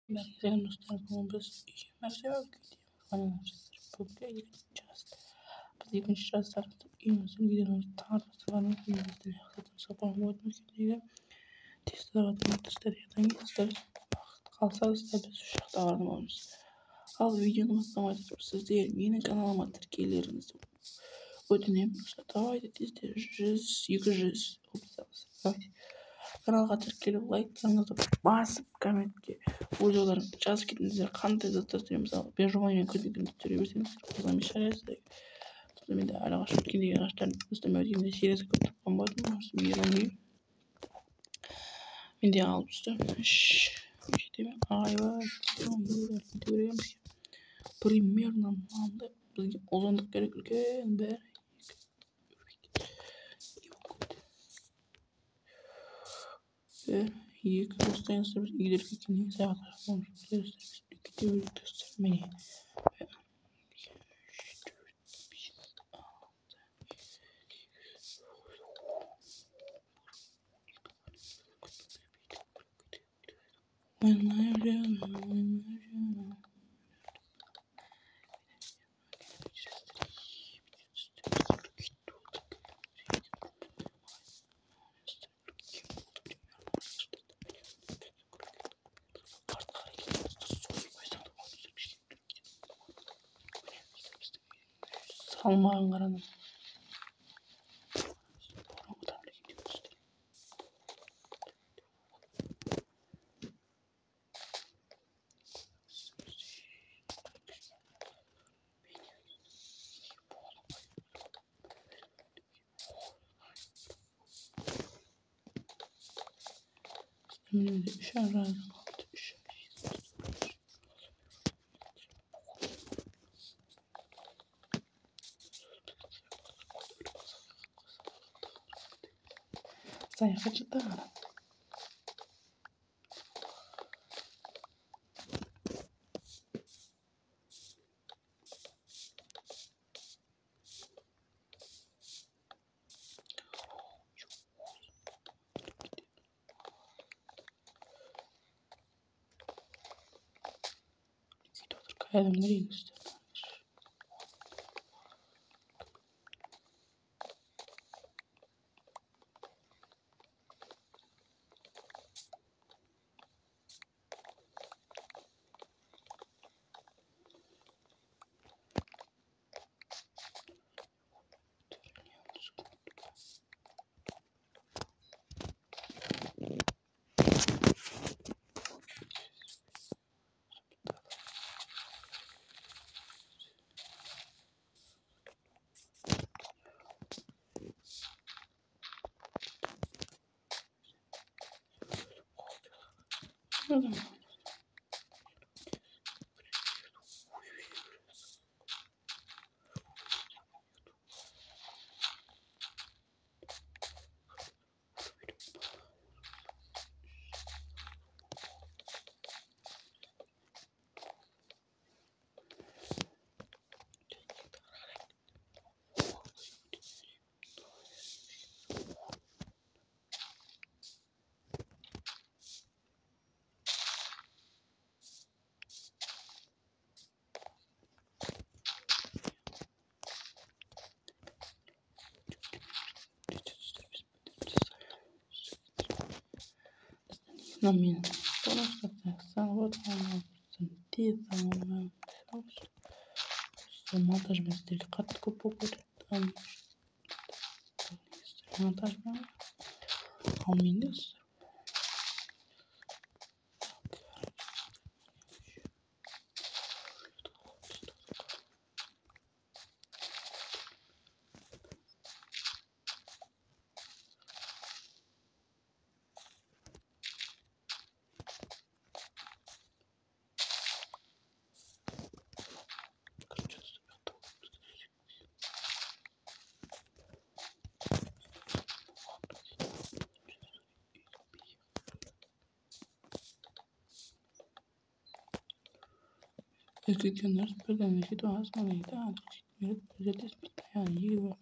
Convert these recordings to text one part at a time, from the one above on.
Bergen dostlar biz mesela biz ikinci şahıslarda iyimişsin gidiyoruz tartışma var bizde sabah olmuş diye testler yapıyoruz kalsa da biz şu şartta varmamız. Al videonu başlamadan siz değil yine kanalıma Türkiye'leriniz ödünüm давайте тез yükleyeceğiz. Kanalға тіркеліп лайктарыңызды басып комментке видеоларын жазып кетіңіздер қандай заттар істеймін мысалы мен жобамен күнде түсіре берсеңіздер одан шарасыздар мен де әлі ғашық өткен деген ағаштарын үстіме өткенде сериясы көп тапқан болатынмын осы мейірімге мен де алып түстім жетеме айбай примерно мынандай бізге ұзындық керек үлкен бәрі екі достайынсыз біз үйдерге келген сағат кете бердік міне салмағын қарадым үш ара саяхатшыда кәдімгі реңістер но мен просто вот монтажбен сіздерге қатты көп болып отыр монтажбен ал менде Escriciones pertenecen a las modalidades de desarrollo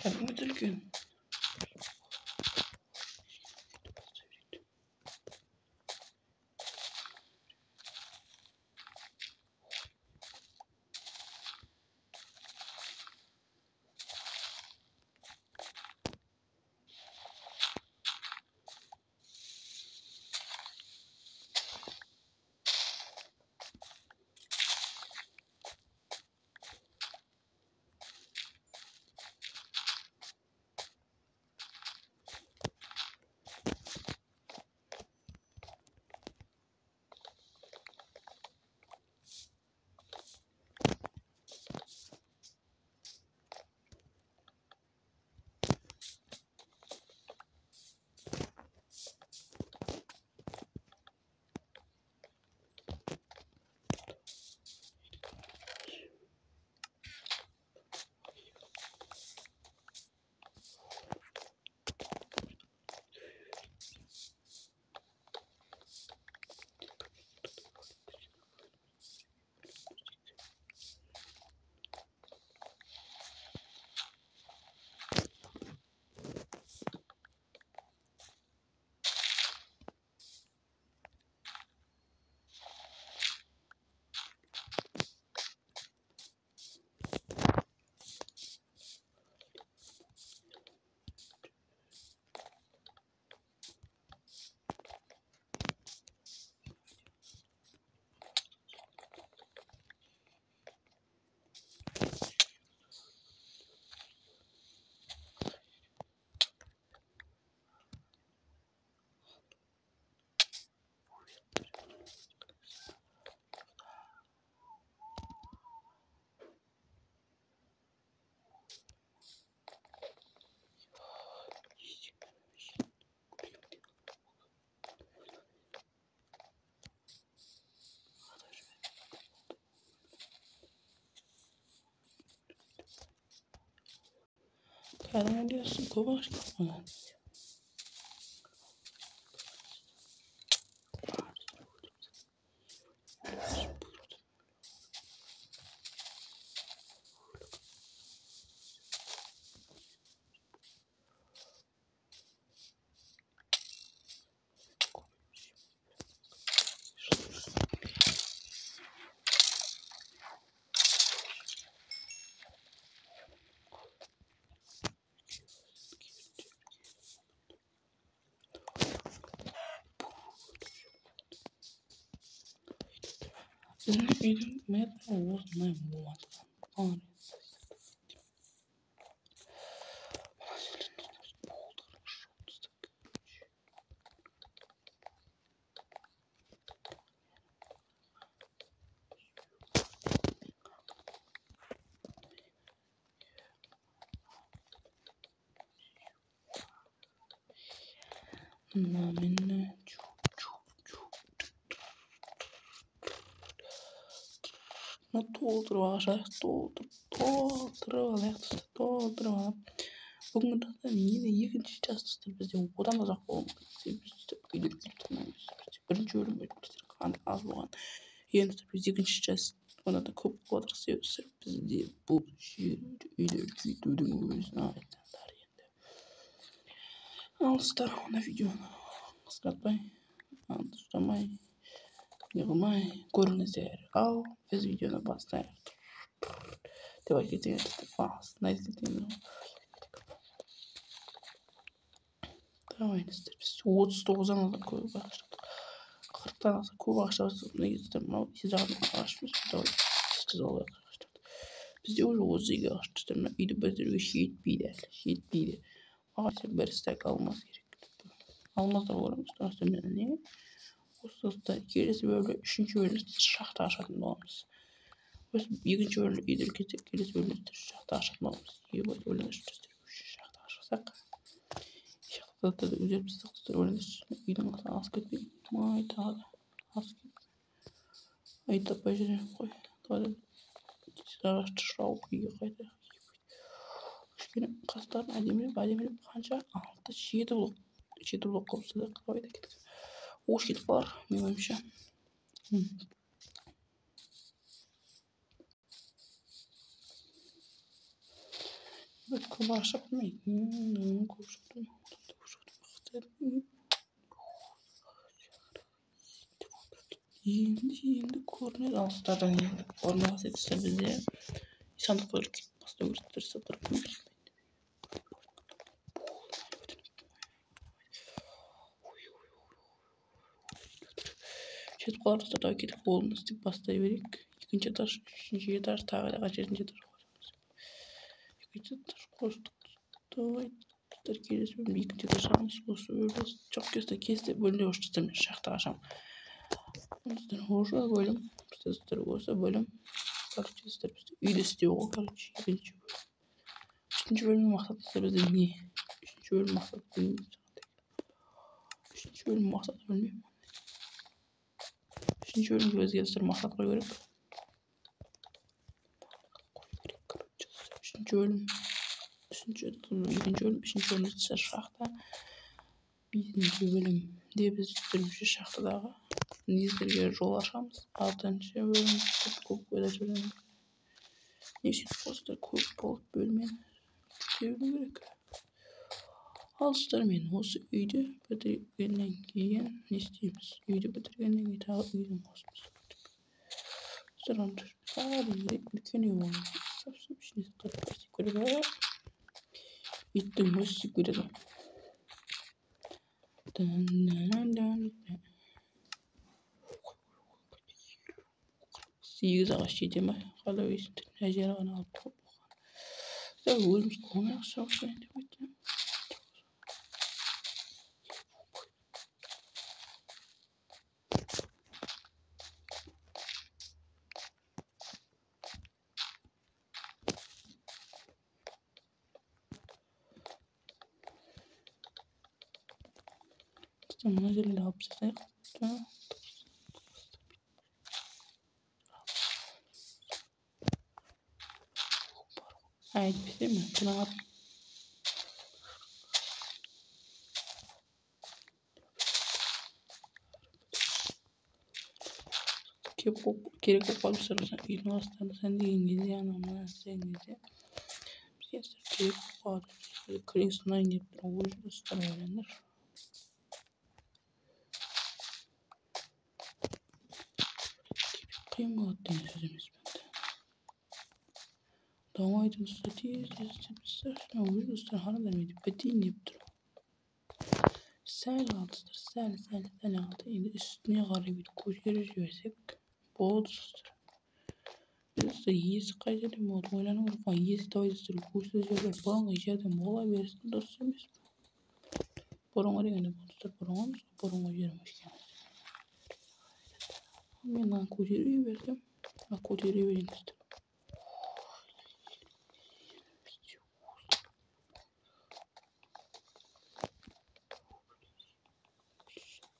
Kәдімгі үлкен. Kædімгі diyorsun. Көп ашық маған. Bizim үйдің метрі осындай болмады. Намені толтырып ағашақ толтырып алып бүгінгі таңда мені екінші жастықтар бізде одан да ұзақ болған бірінші бөлім аз болған енді біз екінші жас оны да көп болдық себебі бізде бұл үйлер күйтудің өзін айтсаңдар енді алыстар оны видеоны қысқартпай ұстамай неғылмай көріңіздер ал біз видеоны бастайық деп кетемін басына естетемін давайыңыздар біз 39-дан аса көп ақша 40-тан аса көп ақша бастадық мынау жағын ағашымыз бізде уже 32 ағаш түсті мына үйді бітіруге жетпейді маған бір стак алмаз керек алмаздар орамыз не осы келесі бөлімде үшінші бөлімде шахта ашатын боламыз осы екінші бөлімде үйді кетсек келесі бөлімде шахта ашатын боламыз шахта ашсақ шахтада өздеріп сіздер ойлаңызшы үйдің аз кетпей май тағы аз кетпей ай таппай жүремін ғой ағашты шауып үйге қайтайық кішкене қастарын әдемілеп қанша 6-7 блок қылып тастадық давай да кеттік ош кетіп қалар менің ойымша Başak mı? Koştum. Енді көрінеді алыстардан енді орналас етсе бізде сандықтар баста көрсетірсе тұрып жетіп қаларса да кетіп қолын істеп бастай берейік. Екінші этаж, үшінші этаж, тағы да жетінші этаж екінші этаж қоштық. Біздер келесі бөлім екінші этаж шығамыз. Осы бөлімде жоқ кесте бөлімде осы жатсам мен шақты ашамын. Біздер осы бөлім, біздер осы бөлім. Короче, біздер үйді істеу ғой, короче, екінші бөлім. Үшінші бөлімнің мақсаты бізде не? Үшінші бөлім мақсаты білмеймін. Үшінші бөлім мақсаты білмеймін. Üçüncü bölüm gözgeçleri maksat koy gerek. Üçüncü bölüm. İkinci bölüm. Üçüncü bölüm şahta. Birinci bölüm diye biz dönüşü şahta dağı. Nizlerge yol açamız. Altıncı bölüm. Çok böyle bölüm. Neyse poster koyup olup bölmeyin. Bölüm gerek. Alıştır meni осы үйді бітіргеннен кейін не істейміз? Үйді бітіргеннен кейін тағы үйдің қосымыз. Үлкен үй болған. Совсем ішіне қатып көреді. Иттің өзі көреді. Сегіз ағаш жете ме? Қалай өйсін? Әжері ғана алып қойып қойған. Өліміз қоңай ақша ұшайын деп айтты. Mına жерде алып тастайық. Әйтпесе мен қылағат. Керек болып қалыпсырмаса үйдің астарына сән деген кезде анамына істеген кезде бізге керек болып қалады. Кресінайын деп тұр ғой жастар ойланыр. Қиын болады деген сөз емес бәлді. Дамайдың статистикасы өз достар харадар ме деп бітейін деп тұр. Сәл қалдыстыр, сәл қалды. Енді үстіне қарай бүйтіп көтеріп жіберсек болды достар. Достар есі қай жерден болады? Ойлану керек қой. Есі давай достар көшті жерде бұрынғы жерден бола берсін дұрыс емес пе? Бұрынғы дегенде достар бұрынғы жерім өшкен. Мен маған көтере бердім. Көтере берейін достар.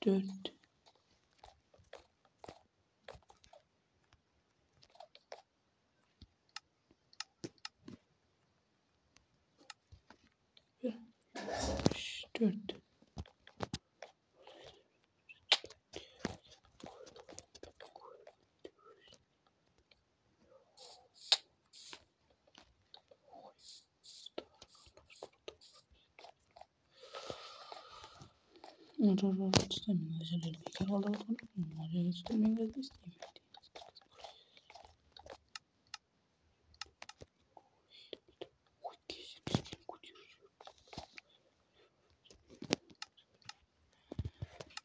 Dört. Dört. İstemiyorum. Acele bir kere aldı bakalım. Acele istemiyorum. Acele istemiyorum.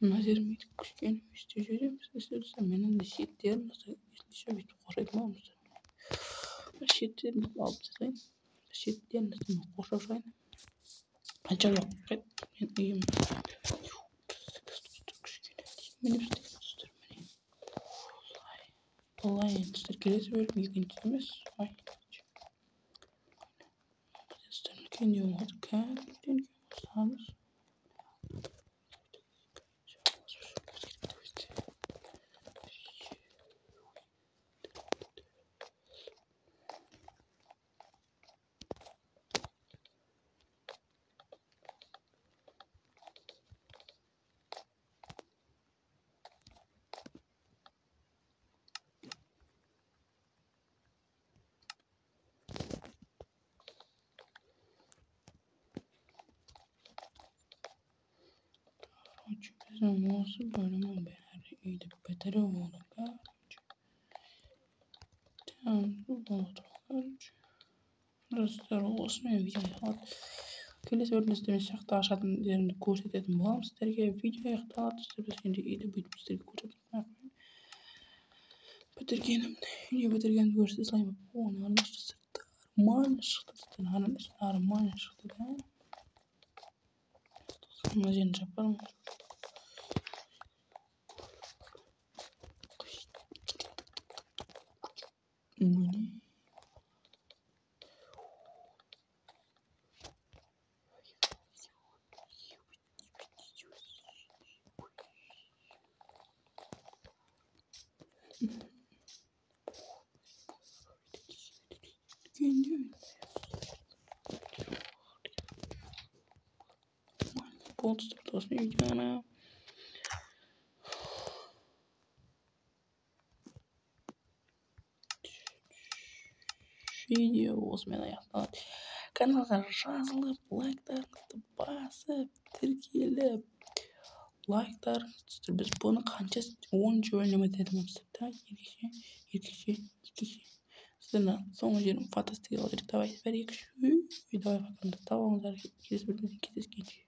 Nazarım hiç küçükken isteyeceğim. İstersen benim de şiddetim nasıl işleşiyor bir korkmam mısın? Şiddetim alıp çıkayım. Şiddetim nasıl koşacağım? Acaba ben iyiyim. Benim istedim beni. Vallahi ister kiresi böyle ilginçimiz. Ay. İstedim kendi yolunu kendi sanır. Bizim olsun bölümün beğeni iyiydi. Beteri oldu. Tamam. Bu Dostlar olsun videoyu. Kelesi öğrendiğiniz şartlar aşağıdan üzerinde ko'rsatyapman bo'lam sizlarga video yoqtirib biz endi edi bitib ko'rsatib bitirganimda video bitirganimni ko'rsatib nima chiqdi нормально chiqdi da mana endi chapaman полностью должны видео video osmana ayaqdan kanalga жазылып лайктарыңызды басып тіркеліп лайктарыңызды біз бұны қанша 10 жолына дедіміз да еркекше сіздерді соңғы жерін фантастикалық давай бір екі үш давай пока давай кездескенше